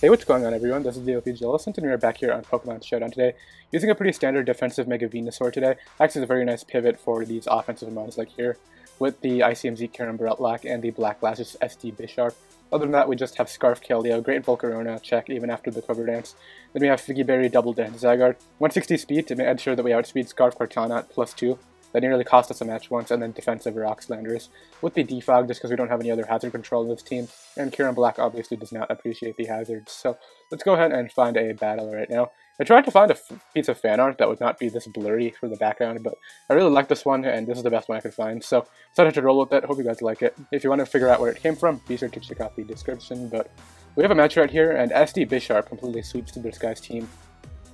Hey, what's going on everyone? This is the OPJellicent and we are back here on Pokemon Showdown today, using a pretty standard defensive Mega Venusaur today. Actually, it's a very nice pivot for these offensive mons like here, with the Icium Z Kyurem-Black and the Black Lashes SD Bisharp. Other than that, we just have Scarf Keldeo, Great Volcarona, check even after the Quiver Dance. Then we have Figgy Berry, Double Dance Zygarde, 160 speed to make sure that we outspeed Scarf Cortana at +2. That nearly cost us a match once, and then defensive Rocks Landers. With the Defog, just because we don't have any other hazard control in this team, and Kyurem-Black obviously does not appreciate the hazards. So let's go ahead and find a battle right now. I tried to find a piece of fan art that would not be this blurry for the background, but I really like this one, and this is the best one I could find. So decided to roll with it. Hope you guys like it. If you want to figure out where it came from, be sure to check out the description. But we have a match right here, and SD Bisharp completely sweeps this guy's team.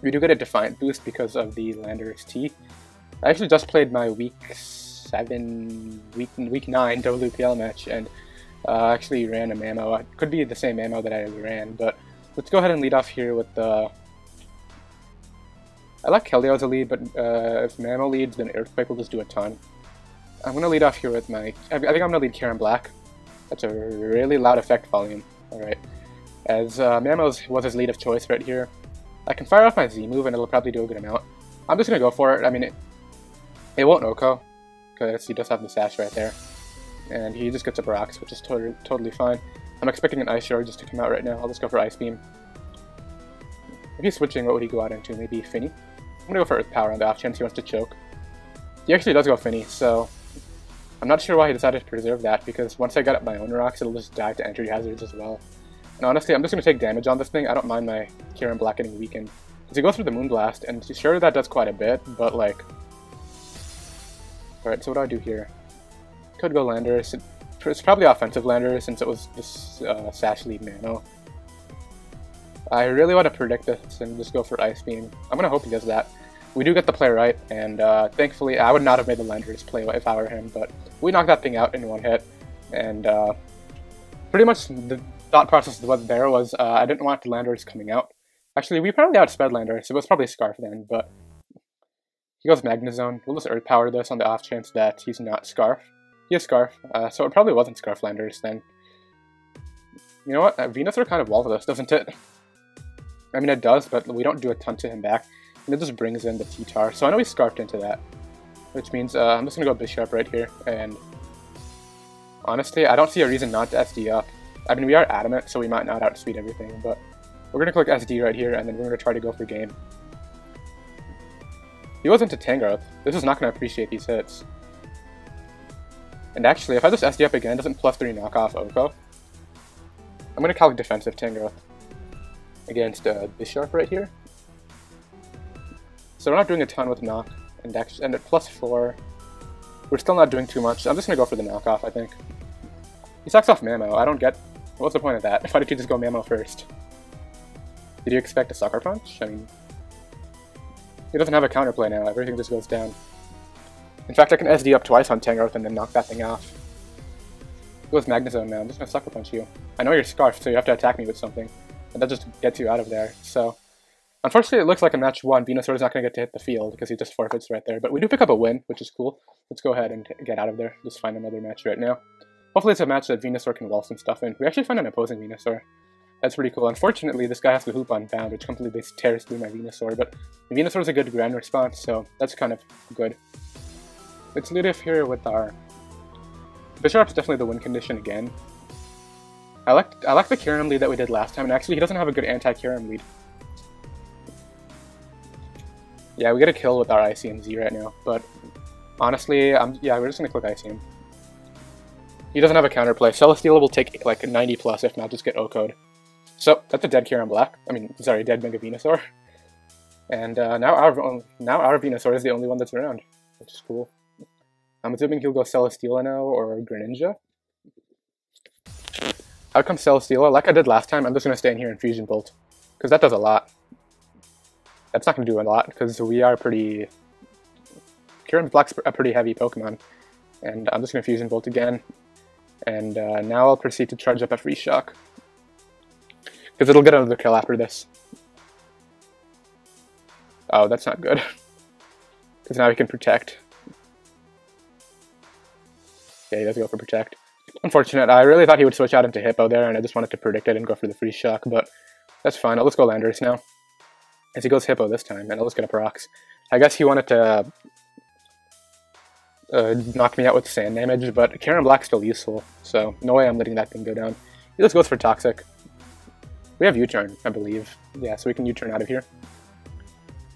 We do get a Defiant boost because of the Landers T. I actually just played my week 9 WPL match, and actually ran a Mamo. It could be the same Mamo that I ran, but let's go ahead and lead off here with the... I like Keldeo as a lead, but if Mamo leads, then Earthquake will just do a ton. I'm going to lead off here with my... I think I'm going to lead Kyurem-Black. That's a really loud effect volume. Alright. As Mamo was his lead of choice right here. I can fire off my Z move, and it'll probably do a good amount. I'm just going to go for it. I mean, it won't OHKO, because he does have the sash right there. And he just gets up rocks, which is totally fine. I'm expecting an Ice Shard just to come out right now. I'll just go for Ice Beam. If he's switching, what would he go out into? Maybe Finny? I'm gonna go for Earth Power on the off chance he wants to choke. He actually does go Finny, so I'm not sure why he decided to preserve that, because once I get up my own rocks, it'll just die to entry hazards as well. And honestly, I'm just gonna take damage on this thing. I don't mind my Kyurem-Black getting weakened. Because he goes through the Moonblast, and sure that does quite a bit, but like... Alright, so what do I do here? Could go Landers. It's probably offensive Landers since it was this Sash lead Nano. I really want to predict this and just go for Ice Beam. I'm going to hope he does that. We do get the play right, and thankfully I would not have made the Landers play if I were him, but we knocked that thing out in one hit. And pretty much the thought process was there was I didn't want the Landers coming out. Actually, we probably outsped Landers. It was probably Scarf then, but... He goes Magnezone. We'll just Earth Power this on the off chance that he's not Scarf. He is Scarf, so it probably wasn't Scarf Landers then. You know what? Venusaur kind of walls us, doesn't it? I mean, it does, but we don't do a ton to him back. And it just brings in the T-Tar, so I know he Scarfed into that. Which means I'm just going to go Bisharp right here, and... Honestly, I don't see a reason not to SD up. I mean, we are Adamant, so we might not outspeed everything, but... We're going to click SD right here, and then we're going to try to go for game. He goes into Tangrowth. This is not going to appreciate these hits. And actually, if I just SD up again, it doesn't +3 knock off OHKO. I'm going to calc defensive Tangrowth against Bisharp right here. So we're not doing a ton with knock, and at +4, we're still not doing too much. I'm just going to go for the knockoff, I think. He sucks off Mamo. I don't get... What's the point of that? Why did you just go Mamo first? Did you expect a Sucker Punch? I mean... He doesn't have a counterplay now, everything just goes down. In fact, I can SD up twice on Tangrowth and then knock that thing off. He goes Magnezone now, I'm just gonna Sucker Punch you. I know you're Scarfed, so you have to attack me with something. And that just gets you out of there, so... Unfortunately, it looks like in match 1, Venusaur is not gonna get to hit the field, because he just forfeits right there. But we do pick up a win, which is cool. Let's go ahead and get out of there, just find another match right now. Hopefully it's a match that Venusaur can wall some stuff in. We actually find an opposing Venusaur. That's pretty cool. Unfortunately, this guy has to hoop on bound, which completely tears through my Venusaur, but Venusaur is a good ground response, so that's kind of good. Let's lead off here with our... Bisharp's definitely the win condition again. I like the Kyurem lead that we did last time, and actually he doesn't have a good anti-Kyurem lead. Yeah, we get a kill with our Icium Z right now, but honestly, yeah, we're just gonna click Icium. He doesn't have a counterplay. Celesteela will take like 90 plus, if not just get OHKO'd. So, that's a dead Kyurem-Black. I mean, sorry, dead Mega Venusaur. And now our Venusaur is the only one that's around, which is cool. I'm assuming he'll go Celesteela now, or Greninja. Out comes Celesteela. Like I did last time, I'm just going to stay in here and Fusion Bolt, because that does a lot. That's not going to do a lot, because we are pretty... Kyurem-Black's a pretty heavy Pokemon. And I'm just going to Fusion Bolt again. And now I'll proceed to charge up a Free Shock. Because it'll get another kill after this. Oh, that's not good. Because now he can Protect. Yeah, he does go for Protect. Unfortunate. I really thought he would switch out into Hippo there, and I just wanted to predict it and go for the Free Shock, but That's fine. I'll just go Landorus now. As he goes Hippo this time, and I'll just get up rocks. I guess he wanted to knock me out with sand damage, but Kyurem-Black's still useful, so no way I'm letting that thing go down. He just goes for Toxic. We have U-turn, I believe. Yeah, so we can U-turn out of here.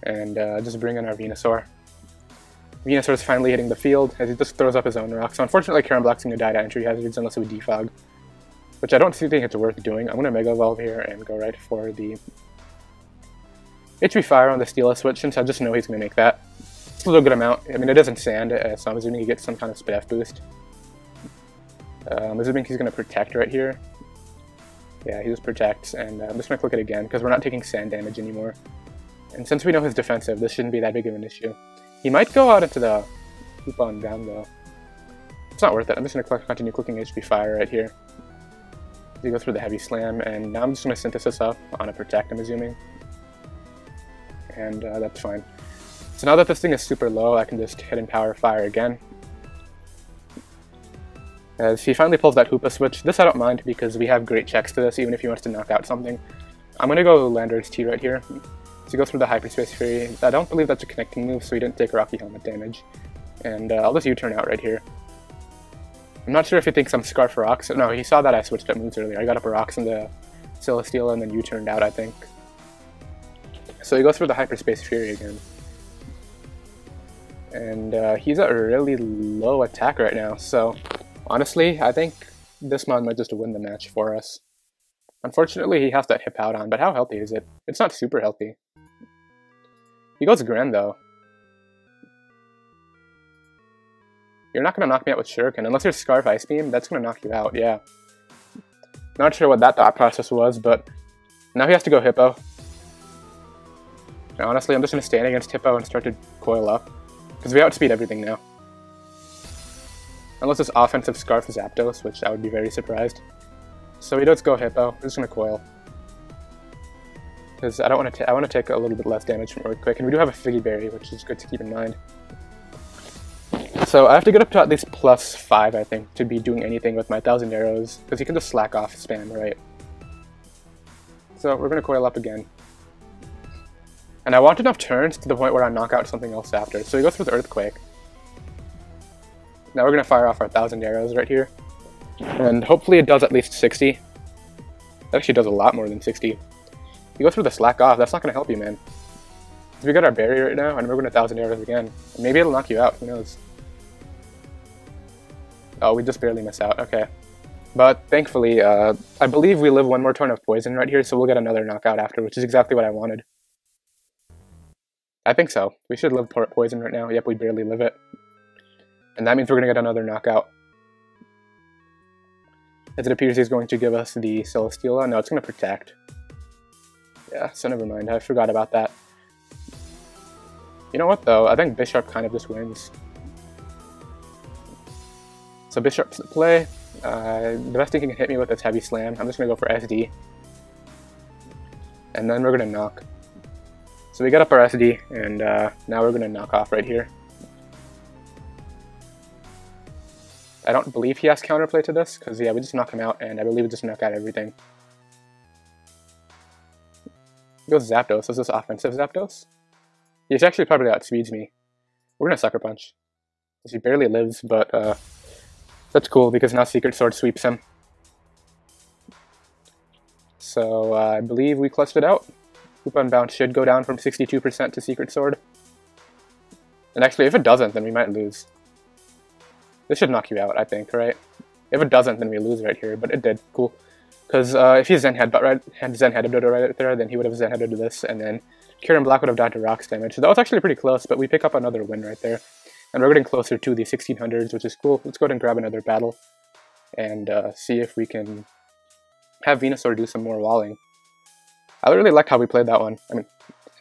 And just bring in our Venusaur. Venusaur's finally hitting the field, as he just throws up his own rocks. So unfortunately, Kyurem-Black's going to die to entry hazards unless we defog, which I don't think it's worth doing. I'm going to Mega Evolve here and go right for the HP Fire on the Steel Switch, since I just know he's going to make that. It's a little good amount. I mean, it isn't sand, so I'm assuming he gets some kind of Spidef boost. I'm assuming he's going to Protect right here. Yeah, he just protects, and I'm just going to click it again, because we're not taking sand damage anymore. And since we know his defensive, this shouldn't be that big of an issue. He might go out into the loop on down, though. It's not worth it. I'm just going to continue clicking HP Fire right here. He goes for the Heavy Slam, and now I'm just going to Synthesis up on a Protect, I'm assuming. And that's fine. So now that this thing is super low, I can just Hidden Power Fire again. As he finally pulls that Hoopa switch. This I don't mind because we have great checks to this, even if he wants to knock out something. I'm going to go Landorus T right here. So he goes for the Hyperspace Fury. I don't believe that's a connecting move, so he didn't take Rocky Helmet damage. And I'll just U-turn out right here. I'm not sure if he thinks I'm Scarf Rocks. No, he saw that I switched up moves earlier. I got up a Rocks in the Celesteela and then U-turned out, I think. So he goes for the Hyperspace Fury again. And he's at a really low attack right now, so honestly, I think this mod might just win the match for us. Unfortunately, he has that Hippowdon, but how healthy is it? It's not super healthy. He goes Grand, though. You're not going to knock me out with Shuriken. Unless there's Scarf Ice Beam, that's going to knock you out, yeah. Not sure what that thought process was, but now he has to go Hippo. Now, honestly, I'm just going to stand against Hippo and start to coil up, because we outspeed everything now. Unless it's offensive Scarf Zapdos, which I would be very surprised. So he does go Hippo. I'm just going to coil. Because I don't want to I want to take a little bit less damage from Earthquake, and we do have a Figgy Berry, which is good to keep in mind. So I have to get up to at least +5, I think, to be doing anything with my 1,000 arrows, because he can just slack off spam, right? So we're going to coil up again. And I want enough turns to the point where I knock out something else after. So he goes for the Earthquake. Now we're going to fire off our 1,000 arrows right here. And hopefully it does at least 60. It actually does a lot more than 60. He goes for the Slack Off. That's not going to help you, man. We got our barrier right now, and we're going to 1,000 arrows again. Maybe it'll knock you out. Who knows? Oh, we just barely miss out. Okay. But thankfully, I believe we live one more turn of Poison right here, so we'll get another knockout after, which is exactly what I wanted. I think so. We should live Poison right now. Yep, we barely live it. And that means we're going to get another knockout. As it appears he's going to give us the Celesteela. No, it's going to Protect. Yeah, so never mind. I forgot about that. You know what, though? I think Bisharp kind of just wins. So Bisharp's the play. The best thing he can hit me with is Heavy Slam. I'm just going to go for SD. And then we're going to knock. So we got up our SD, and now we're going to knock off right here. I don't believe he has counterplay to this, because yeah, we just knock him out, and I believe we just knock out everything. He goes Zapdos. Is this offensive Zapdos? He's actually probably outspeeds me. We're going to Sucker Punch. He barely lives, but that's cool, because now Secret Sword sweeps him. So I believe we clutched it out. Hoop Unbound should go down from 62% to Secret Sword. And actually, if it doesn't, then we might lose. This should knock you out, I think, right? If it doesn't, then we lose right here, but it did. Cool. Because if he Zen Headbutt had Zen Headbutt right there, then he would have Zen Headbutted this, and then Kyurem-Black would have died to Rocks damage. So that was actually pretty close, but we pick up another win right there. And we're getting closer to the 1600s, which is cool. Let's go ahead and grab another battle and see if we can have Venusaur do some more walling. I really like how we played that one. I mean,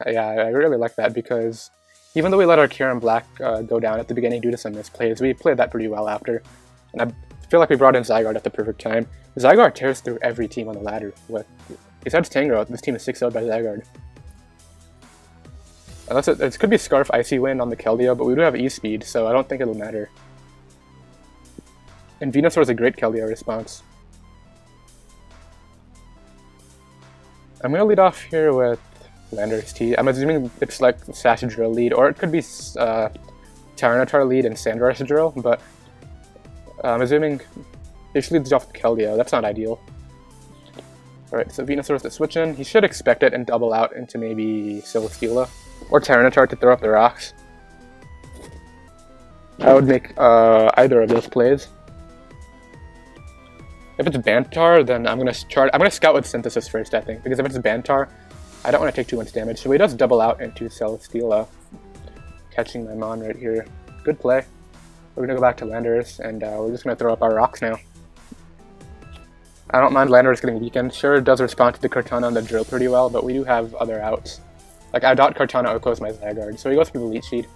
yeah, I really like that because even though we let our Kyurem-Black go down at the beginning due to some misplays, we played that pretty well after. And I feel like we brought in Zygarde at the perfect time. Zygarde tears through every team on the ladder. Besides Tangrowth, this team is 6-0'd by Zygarde. Unless it could be Scarf Icy Wind on the Keldeo, but we do have E-Speed, so I don't think it'll matter. And Venusaur is a great Keldeo response. I'm going to lead off here with Landorus T. I'm assuming it's like Sash Drill lead, or it could be Tyranitar lead and Sandrush Drill, but I'm assuming he should lead off with Keldeo. That's not ideal. Alright, so Venusaur is the switch in. He should expect it and double out into maybe Celesteela or Tyranitar to throw up the rocks. I would make either of those plays. If it's Bantar, then I'm gonna scout with Synthesis first, I think, because if it's Bantar, I don't want to take too much damage. So he does double out into Celesteela, catching my Mon right here. Good play. We're gonna go back to Landorus, and we're just gonna throw up our rocks now. I don't mind Landorus getting weakened. Sure, it does respond to the Kartana and the drill pretty well, but we do have other outs. Like, I dot Kartana outclose my Zygarde, so he goes for the Leech Seed.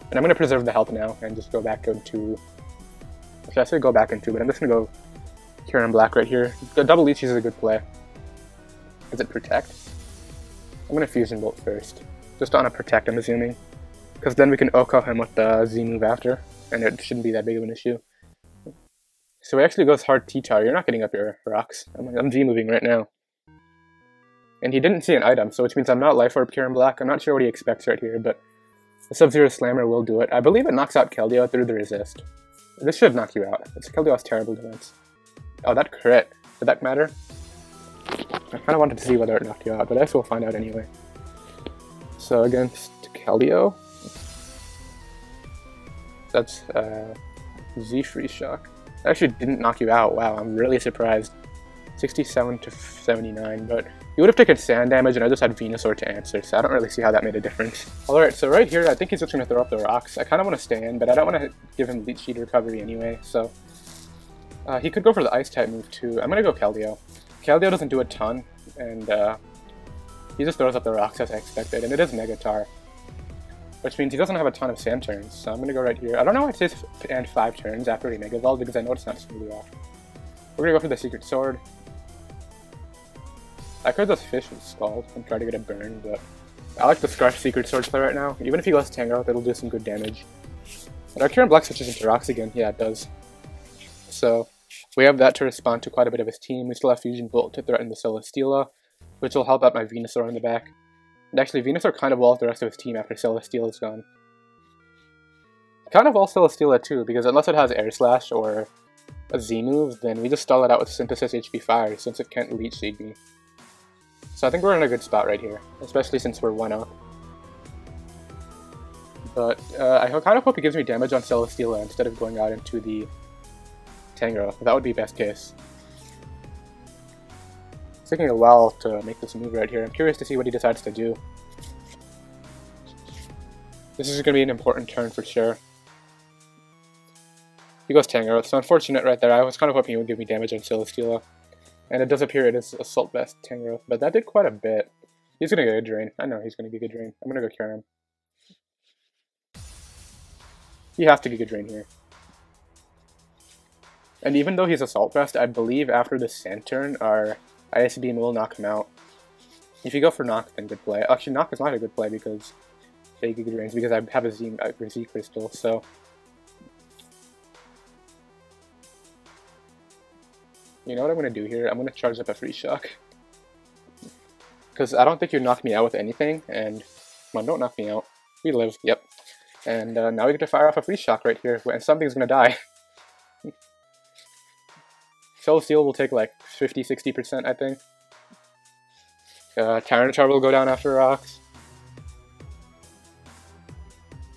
And I'm gonna preserve the health now and just go back into... Should I say go back into, but I'm just gonna go Kyurem-Black right here. The double Leech Seed is a good play. Is it Protect? I'm gonna Fusion Bolt first. Just on a Protect, I'm assuming. Because then we can OHKO him with the Z move after, and it shouldn't be that big of an issue. So he actually goes hard T-Tower. You're not getting up your rocks. I'm G-moving right now. And he didn't see an item, so which means I'm not Life Orb Kyurem-Black. I'm not sure what he expects right here, but the Sub-Zero Slammer will do it. I believe it knocks out Keldeo through the resist. This should knock you out. Keldeo has terrible defense. Oh, that crit. Did that matter? I kind of wanted to see whether it knocked you out, but I guess we'll find out anyway. So against Keldeo, that's Z Free Shock. That actually didn't knock you out. Wow, I'm really surprised. 67 to 79, but he would have taken sand damage, and I just had Venusaur to answer, so I don't really see how that made a difference. Alright, so right here, I think he's just going to throw up the rocks. I kind of want to stay in, but I don't want to give him Leech Seed recovery anyway, so... he could go for the Ice-type move too. I'm going to go Keldeo. Keldeo doesn't do a ton, and he just throws up the rocks as I expected, and it is Megatar. Which means he doesn't have a ton of sand turns, so I'm going to go right here. I don't know why it says and 5 turns after he Mega Evolved, because I know it's not smoothly off. We're going to go for the Secret Sword. I could just Fish with Scald and try to get a burn, but I like the Scarf Secret Sword play right now. Even if he goes Tangrowth, it'll do some good damage. And our Kyurem-Black switches into rocks again. Yeah, it does. So we have that to respond to quite a bit of his team. We still have Fusion Bolt to threaten the Celesteela, which will help out my Venusaur in the back. And actually, Venusaur kind of walls the rest of his team after Celesteela is gone. Kind of walls Celesteela too, because unless it has Air Slash or a Z move, then we just stall it out with Synthesis HP Fire, since it can't Leech Seed me. So I think we're in a good spot right here, especially since we're 1-up. But I kind of hope he gives me damage on Celesteela instead of going out into the Tangrowth. That would be best case. It's taking a while to make this move right here. I'm curious to see what he decides to do. This is going to be an important turn for sure. He goes Tangrowth, so unfortunate right there. I was kind of hoping he would give me damage on Celesteela. And it does appear it is Assault Vest Tangrowth, but that did quite a bit. He's going to get Giga Drain. I know he's going to Giga Drain. I'm going to go Kyurem. He has to Giga Drain here. And even though he's Assault Vest, I believe after the Sand turn, our Ice Beam will knock him out. If you go for Knock, then good play. Actually, Knock is not a good play because they Giga Drains, because I have a Z Crystal, so... You know what I'm going to do here? I'm going to charge up a Free Shock. Because I don't think you knock me out with anything, and... Come on, don't knock me out. We live, yep. And now we get to fire off a Free Shock right here, and something's going to die. Celesteela will take like 50-60%, I think. Tyranitar will go down after rocks.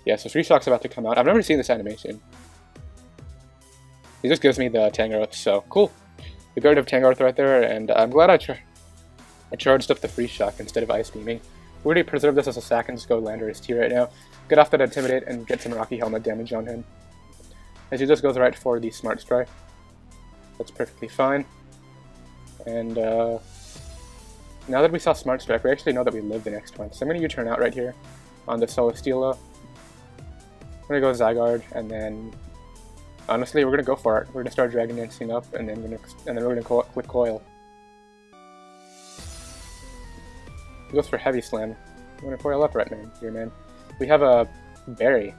Yeah, so Free Shock's about to come out. I've never seen this animation. He just gives me the Tangrowth, so cool. We got rid of Tangrowth right there, and I'm glad I charged up the Free Shock instead of Ice Beaming. We're going to preserve this as a sack and just go Landorus T right now. Get off that Intimidate and get some Rocky Helmet damage on him. As he just goes right for the Smart Strike. That's perfectly fine. And now that we saw Smart Strike, we actually know that we live the next one. So I'm going to U-turn out right here on the Celesteela. I'm going to go Zygarde, and then honestly, we're going to go for it. We're going to start Dragon Dancing up, and then we're going to quit Coil. He goes for Heavy Slam. We're going to Coil up right here, man. We have a Berry.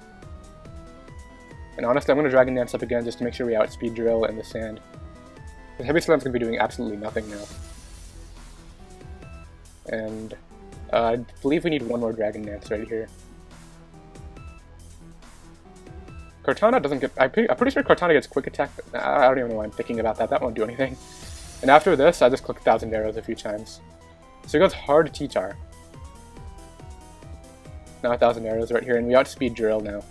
And honestly, I'm going to Dragon Dance up again just to make sure we outspeed Drill in the sand. The Heavy Slam's going to be doing absolutely nothing now. And I believe we need one more Dragon Dance right here. Cortana doesn't get... I'm pretty sure Cortana gets Quick Attack, but I don't even know why I'm thinking about that. That won't do anything. And after this, I just click 1,000 Arrows a few times. So he goes hard T-Tar. Now 1,000 Arrows right here, and we outspeed Drill now.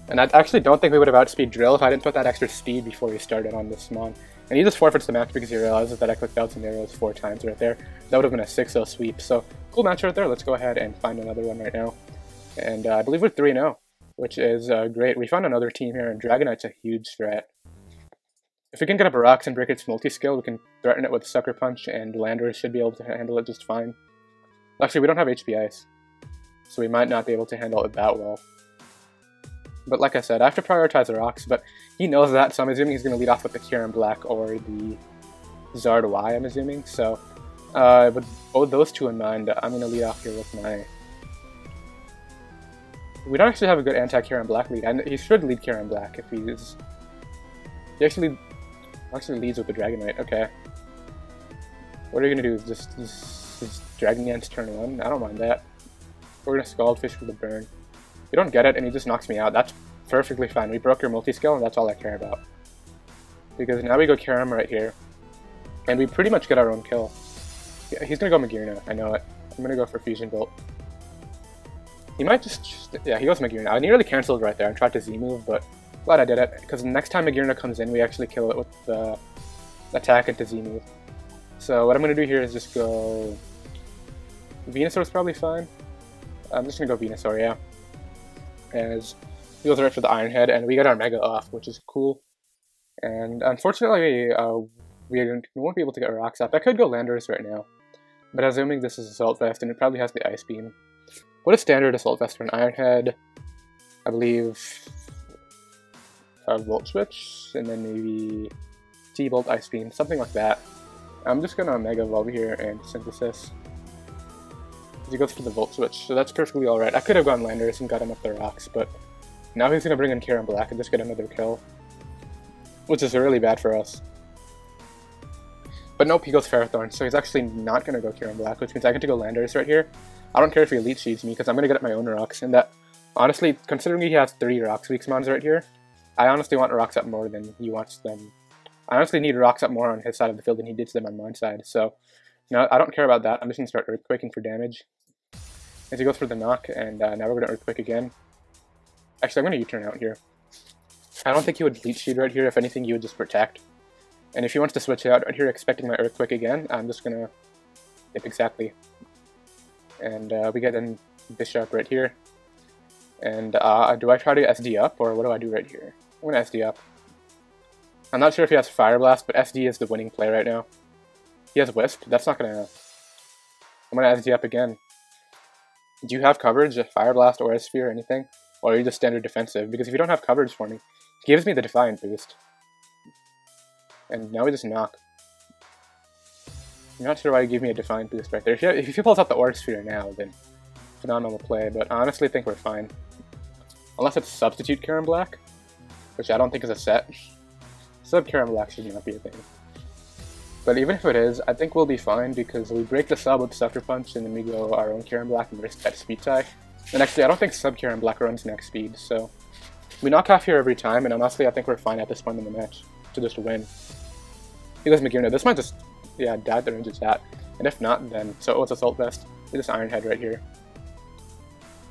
And I actually don't think we would have outspeed Drill if I didn't put that extra speed before we started on this Smog. And he just forfeits the match because he realizes that I clicked 1,000 Arrows 4 times right there. That would have been a 6-0 sweep. So, cool match right there. Let's go ahead and find another one right now. And I believe we're 3-0, which is great. We found another team here, and Dragonite's a huge threat. If we can get up a Rocks and break its multi-skill, we can threaten it with Sucker Punch, and Landorus should be able to handle it just fine. Actually, we don't have HP Ice, so we might not be able to handle it that well. But like I said, I have to prioritize the Rocks, but he knows that, so I'm assuming he's going to lead off with the Kyurem-Black or the Zard Y, I'm assuming. So, with both those two in mind, I'm going to lead off here with my... We don't actually have a good anti-Kyurem-Black lead, and he should lead Kyurem-Black if he's... He actually leads with the Dragonite, okay. What are you going to do? Just Dragon Dance turn 1? I don't mind that. We're going to Scald Fish for the burn. You don't get it, and he just knocks me out. That's perfectly fine. We broke your multi-skill, and that's all I care about. Because now we go Kyurem right here, and we pretty much get our own kill. Yeah, he's going to go Magearna, I know it. I'm going to go for Fusion Bolt. He might yeah, he goes Magearna. I nearly cancelled right there and tried to Z-move, but glad I did it, because next time Magearna comes in, we actually kill it with the attack into Z-move. So what I'm going to do here is just go... Venusaur's probably fine. I'm just going to go Venusaur, yeah. As he goes right for the Iron Head, and we get our Mega off, which is cool. And unfortunately, we won't be able to get Rocks up. I could go Landorus right now, but assuming this is Assault Vest, and it probably has the Ice Beam. What is standard Assault Vest for an Iron Head? I believe Volt Switch, and then maybe T-Bolt, Ice Beam, something like that. I'm just gonna Mega Evolve here and Synthesis. He goes for the Volt Switch, so that's perfectly alright. I could have gone Landorus and got him up the Rocks, but now he's gonna bring in Kyurem-Black and just get another kill, which is really bad for us. But nope, he goes Ferrothorn, so he's actually not gonna go Kyurem-Black, which means I get to go Landorus right here. I don't care if he Elite Sheets me, because I'm gonna get up my own Rocks, and that, honestly, considering he has 3 Rocks Weak Mons right here, I honestly want Rocks up more than he wants them. I honestly need Rocks up more on his side of the field than he did to them on my side, so no, I don't care about that. I'm just gonna start Earthquaking for damage. As he goes for the knock, and now we're going to Earthquake again. Actually, I'm going to U-turn out here. I don't think he would Leech Seed right here. If anything, he would just Protect. And if he wants to switch it out right here, expecting my Earthquake again, I'm just going to hit exactly. And we get in Bisharp right here. And do I try to SD up, or what do I do right here? I'm going to SD up. I'm not sure if he has Fire Blast, but SD is the winning play right now. He has Wisp. That's not going to... I'm going to SD up again. Do you have coverage, Fire Blast or a Sphere or anything? Or are you just standard defensive? Because if you don't have coverage for me, he gives me the Defiant boost. And now we just knock. I'm not sure why he gave me a Defiant boost right there. If he pulls out the Aura Sphere now, then phenomenal play, but I honestly think we're fine. Unless it's Substitute Kyurem-Black, which I don't think is a set. Sub Kyurem-Black should not be a thing. But even if it is, I think we'll be fine because we break the sub with Sucker Punch and then we go our own Kyurem-Black and risk that speed tie. And actually, I don't think sub Kyurem-Black runs next speed, so we knock off here every time, and honestly, I think we're fine at this point in the match to just win. He goes Magearna. This might just, yeah, dad the range is that. And if not, then, so it's Assault Vest. We just Iron Head right here.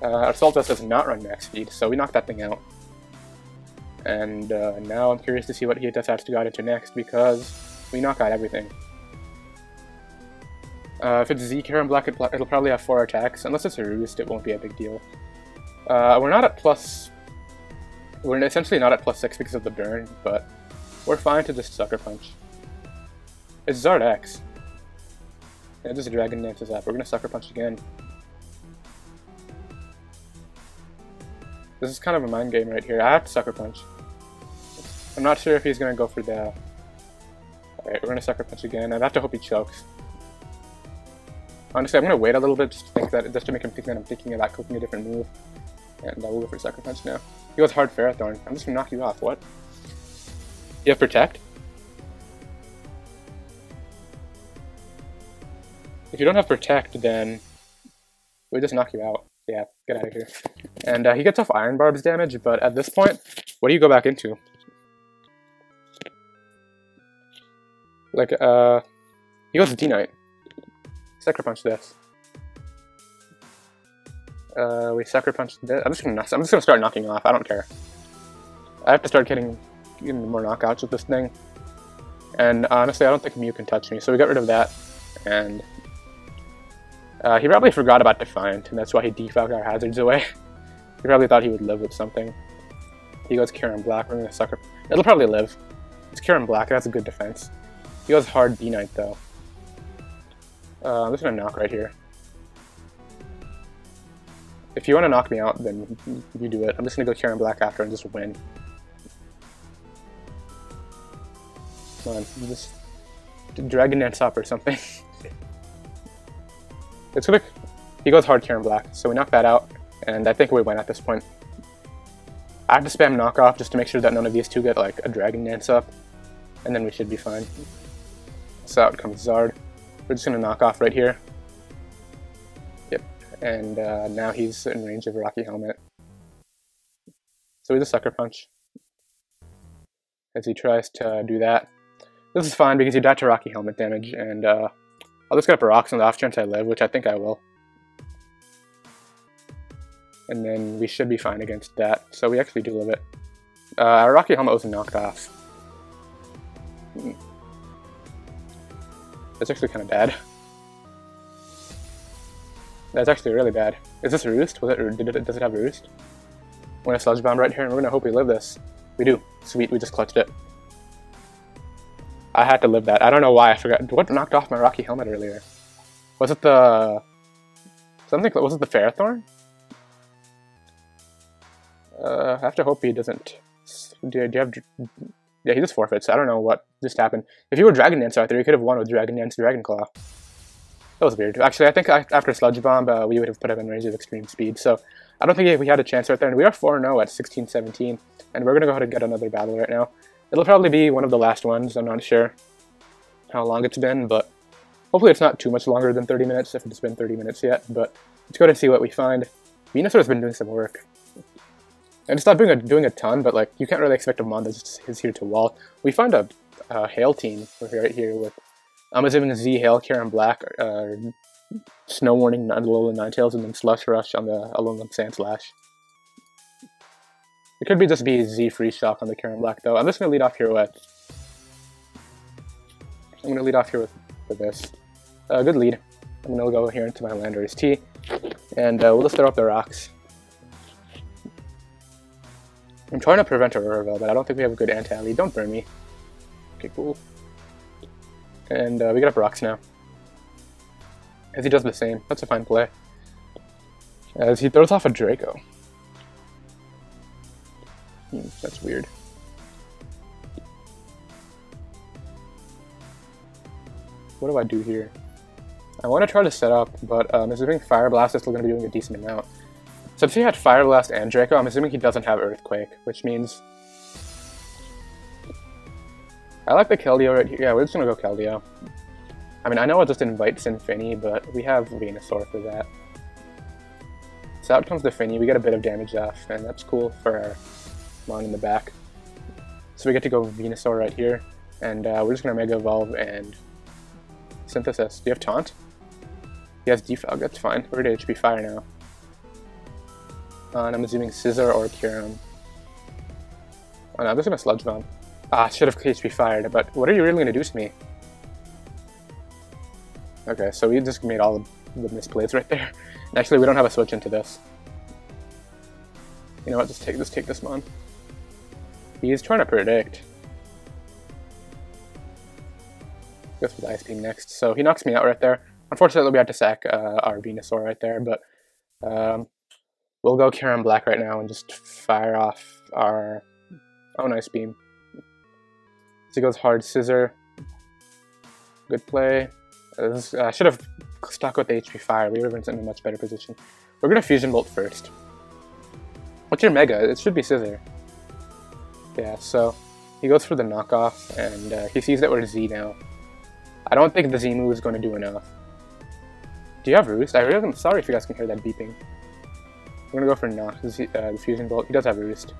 Assault Vest does not run max speed, so we knock that thing out. And now I'm curious to see what he decides to go into next because we knock out everything. If it's Z Kyurem-Black, it'll probably have 4 attacks. Unless it's a Roost, it won't be a big deal. We're not at plus... We're essentially not at +6 because of the burn, but we're fine to just Sucker Punch. It's Zard X. Yeah, just Dragon Dances up. We're gonna Sucker Punch again. This is kind of a mind game right here. I have to Sucker Punch. I'm not sure if he's gonna go for the... Alright, we're gonna Sucker Punch again. I'd have to hope he chokes. Honestly, I'm gonna wait a little bit just to make him think that I'm thinking about cooking a different move. And we'll go for Sucker Punch now. He goes hard Ferrothorn. I'm just gonna knock you off. What? You have Protect? If you don't have Protect, then we just knock you out. Yeah, get out of here. And he gets off Iron Barb's damage, but at this point, what do you go back into? Like, he goes D-Knight. Sucker Punch this. We Sucker Punch this. I'm just gonna start knocking off. I don't care. I have to start getting even more knockouts with this thing. And honestly, I don't think Mew can touch me, so we got rid of that. And he probably forgot about Defiant, and that's why he defogged our hazards away. He probably thought he would live with something. He goes Kyurem-Black. We're gonna Sucker. It'll probably live. It's Kyurem-Black. That's a good defense. He goes hard D-Knight though. I'm just gonna knock right here. If you want to knock me out, then you do it. I'm just gonna go Kyurem-Black after and just win. Come on, just Dragon Dance up or something. It's quick. He goes hard Kyurem-Black, so we knock that out, and I think we win at this point. I have to spam knockoff just to make sure that none of these two get like a Dragon Dance up, and then we should be fine. So out comes Zard. We're just gonna knock off right here. Yep, and now he's in range of Rocky Helmet. So we just Sucker Punch as he tries to do that. This is fine because he died to Rocky Helmet damage, and I'll just get up a Rocks on the off chance I live, which I think I will. And then we should be fine against that, so we actually do live it. Our Rocky Helmet was knocked off. That's actually kind of bad. That's actually really bad. Is this a Roost? Was it, or does it have a Roost? We're gonna Sludge Bomb right here, and we're gonna hope we live this. We do. Sweet, we just clutched it. I had to live that. I don't know why I forgot. What knocked off my Rocky Helmet earlier? Was it the... something... was it the Ferrothorn? I have to hope he doesn't... Do you have... Yeah, he just forfeits. I don't know what just happened. If you were Dragon Dance out there, you could have won with Dragon Dance Dragon Claw. That was weird. Actually, I think after Sludge Bomb, we would have put him in range of Extreme Speed, so I don't think we had a chance right there. And we are 4-0 at 16-17, and we're going to go ahead and get another battle right now. It'll probably be one of the last ones. I'm not sure how long it's been, but hopefully it's not too much longer than 30 minutes, if it's been 30 minutes yet. But let's go ahead and see what we find. Venusaur has been doing some work. And it's not doing a ton, but like you can't really expect a mon that just is here to wall. We find a Hail team right here with I'm assuming Z, Hail, Kyurem-Black, Snow Warning, Alolan Ninetales, and then Slush Rush on the Alolan Sandslash. It could just be Z Freeze Shock on the Kyurem-Black though. I'm just gonna lead off here with this. Good lead. I'm gonna go here into my Landorus T, and we'll just throw up the rocks. I'm trying to prevent a Aurora, but I don't think we have a good anti-lead. Don't burn me. Okay, cool. And we get up rocks now. As he does the same. That's a fine play. As he throws off a Draco. That's weird. What do I do here? I want to try to set up, but assuming Fire Blast is still going to be doing a decent amount. Since he had Fire Blast and Draco, I'm assuming he doesn't have Earthquake, which means... I like the Keldeo right here. Yeah, we're just going to go Keldeo. I mean, I know I'll just invite Sinfini, but we have Venusaur for that. So out comes the Finny. We get a bit of damage off, and that's cool for our Mon in the back. So we get to go Venusaur right here, and we're just going to Mega Evolve and Synthesis. Do you have Taunt? He has Defog, that's fine. We're going to HP Fire now. And I'm assuming Scissor or Kyurem. Oh no, I'm just gonna Sludge Bomb. Ah, should have HP fired, but what are you really gonna do to me? Okay, so we just made all the misplays right there. And actually, we don't have a switch into this. You know what, just take this Mon. He's trying to predict. Goes for the Ice Beam next. So he knocks me out right there. Unfortunately, we had to sack our Venusaur right there, but we'll go Kyurem-Black right now and just fire off our own Ice Beam. So he goes hard Scissor. Good play. I should have stuck with the HP Fire. We would have been in a much better position. We're going to Fusion Bolt first. What's your Mega? It should be Scissor. Yeah, so he goes for the knockoff, and he sees that we're Z now. I don't think the Z move is going to do enough. Do you have Roost? I'm sorry if you guys can hear that beeping. We're gonna go for Nox, the Fusion Bolt. He does have Roost.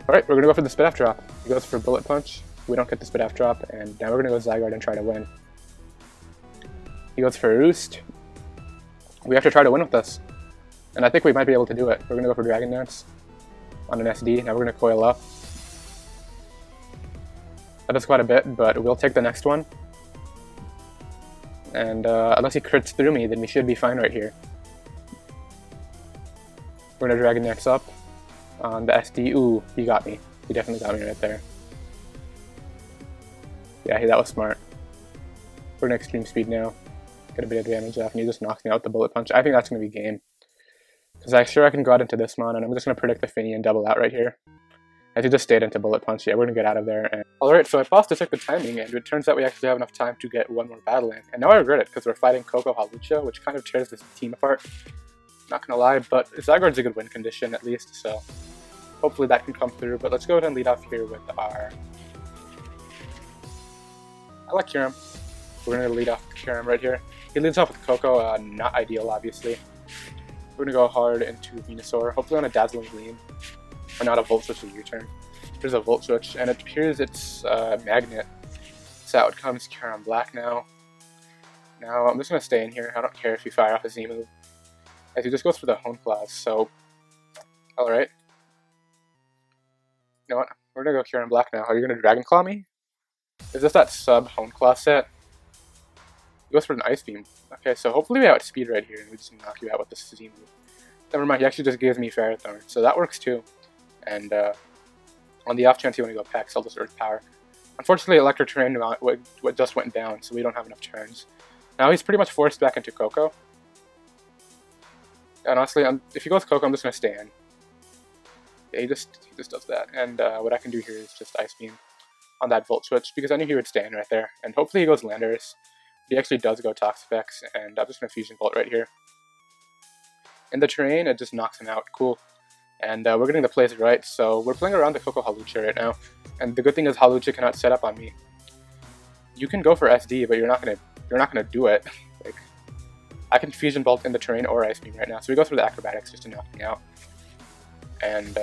Alright, we're gonna go for the Spit F drop. He goes for Bullet Punch. We don't get the Spit F drop, and now we're gonna go Zygarde and try to win. He goes for Roost. We have to try to win with this. And I think we might be able to do it. We're gonna go for Dragon Dance on an SD. Now we're gonna coil up. That does quite a bit, but we'll take the next one. And unless he crits through me, then we should be fine right here. We're gonna Dragon Dance up on the SD. Ooh, he got me. He definitely got me right there. Yeah, that was smart. We're gonna Extreme Speed now. Get a bit of damage off, and he just knocks me out with the Bullet Punch. I think that's gonna be game. Because I'm sure I can go out into this mon, and I'm just gonna predict the Finny and double out right here. As he just stayed into Bullet Punch, yeah, we're gonna get out of there. And alright, so I paused to check the timing, and it turns out we actually have enough time to get one more battle in. And now I regret it, because we're fighting Koko Hawlucha, which kind of tears this team apart. Not gonna lie, but Zygarde's a good win condition at least, so hopefully that can come through. But let's go ahead and lead off here with our... I like Kyurem. We're gonna lead off with Kyurem right here. He leads off with Koko, not ideal, obviously. We're gonna go hard into Venusaur, hopefully on a Dazzling Gleam. Or not a Volt Switch with U-turn. There's a Volt Switch, and it appears it's Magnet. So out comes Kyurem-Black now. Now I'm just gonna stay in here. I don't care if you fire off a Z move. As he just goes for the Hone Claws, so... Alright. You know what? We're gonna go Kyurem-Black now. Are you gonna Dragon Claw me? Is this that sub Hone Claw set? He goes for an Ice Beam. Okay, so hopefully we outspeed right here and we just knock you out with this Z move. Never mind, he actually just gives me Ferrothorn, so that works too. And on the off chance you want to go Pex, I'll just Earth Power. Unfortunately, Electric Terrain just went down, so we don't have enough turns. Now he's pretty much forced back into Koko. And honestly, if he goes Koko, I'm just going to stay in. Yeah, he just does that. And what I can do here is just Ice Beam on that Volt Switch, because I knew he would stay in right there. And hopefully he goes Landorus. He actually does go Toxapex, and I'm just going to Fusion Bolt right here. In the terrain, it just knocks him out. Cool. And we're getting the plays right, so we're playing around the Koko Hawlucha right now. And the good thing is Hawlucha cannot set up on me. You can go for SD, but you're not gonna do it. Like, I can Fusion Bolt in the terrain or Ice Beam right now, so we go through the Acrobatics just to knock me out. And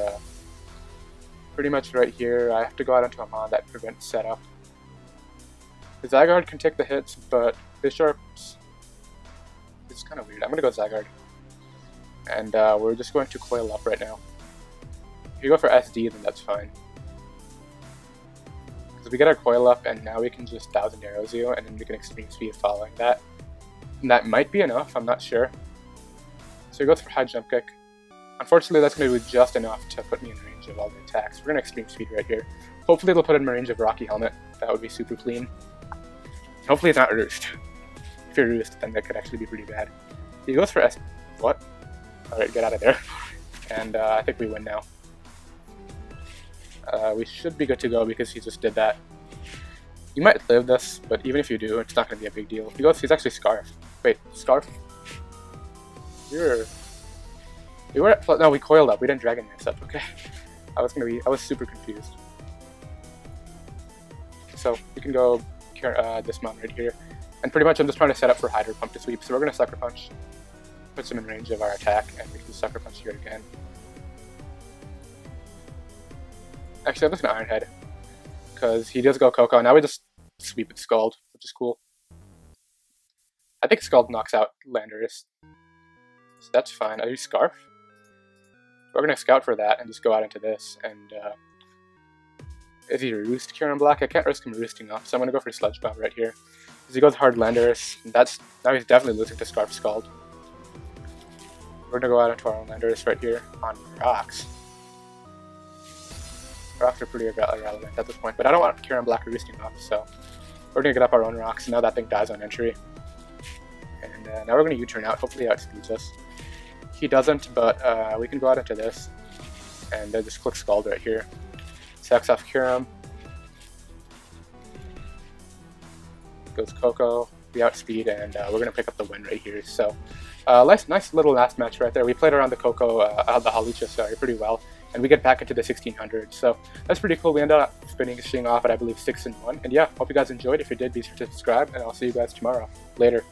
pretty much right here, I have to go out into a mon that prevents setup. The Zygarde can take the hits, but Bisharp's... It's kind of weird. I'm gonna go Zygarde. And we're just going to coil up right now. If you go for SD, then that's fine. Because we get our coil up, and now we can just 1000 arrows you, and then we can Extreme Speed following that. And that might be enough, I'm not sure. So he goes for High Jump Kick. Unfortunately, that's going to be just enough to put me in range of all the attacks. We're going to Extreme Speed right here. Hopefully it'll put in range of Rocky Helmet. That would be super clean. Hopefully it's not Roost. If you're Roost, then that could actually be pretty bad. He goes for S... What? Alright, get out of there. And I think we win now. We should be good to go because he just did that. You might live this, but even if you do, it's not going to be a big deal. He's actually Scarf. Wait, Scarf? No, we coiled up. We didn't Dragon Dance up, okay. I was super confused. So, we can go this mon right here. And pretty much I'm just trying to set up for Hydro Pump to sweep. So we're going to Sucker Punch. Puts him in range of our attack, and we can Sucker Punch here again. Actually, I'm just going to Iron Head. Because he does go Koko. Now we just sweep it Scald, which is cool. I think Scald knocks out Landorus. So that's fine. I use Scarf. We're going to Scout for that and just go out into this. And is he Roost Kyurem-Black? I can't risk him roosting up, so I'm going to go for Sludge Bomb right here. Because he goes hard Landorus. Now he's definitely losing to Scarf Scald. We're going to go out into our own Landorus right here on Rocks. Rocks are pretty irrelevant at this point, but I don't want Kyurem-Black roosting up, so we're going to get up our own Rocks. Now that thing dies on entry. And now we're going to U-turn out. Hopefully he outspeeds us. He doesn't, but we can go out into this. And just click Scald right here. Sacks off Kyurem. Goes Koko. We outspeed, and we're going to pick up the win right here. So, nice little last match right there. We played around the the Hawlucha, sorry, pretty well. And we get back into the 1600s. So, that's pretty cool. We ended up finishing off at, I believe, 6-1. And yeah, hope you guys enjoyed. If you did, be sure to subscribe, and I'll see you guys tomorrow. Later.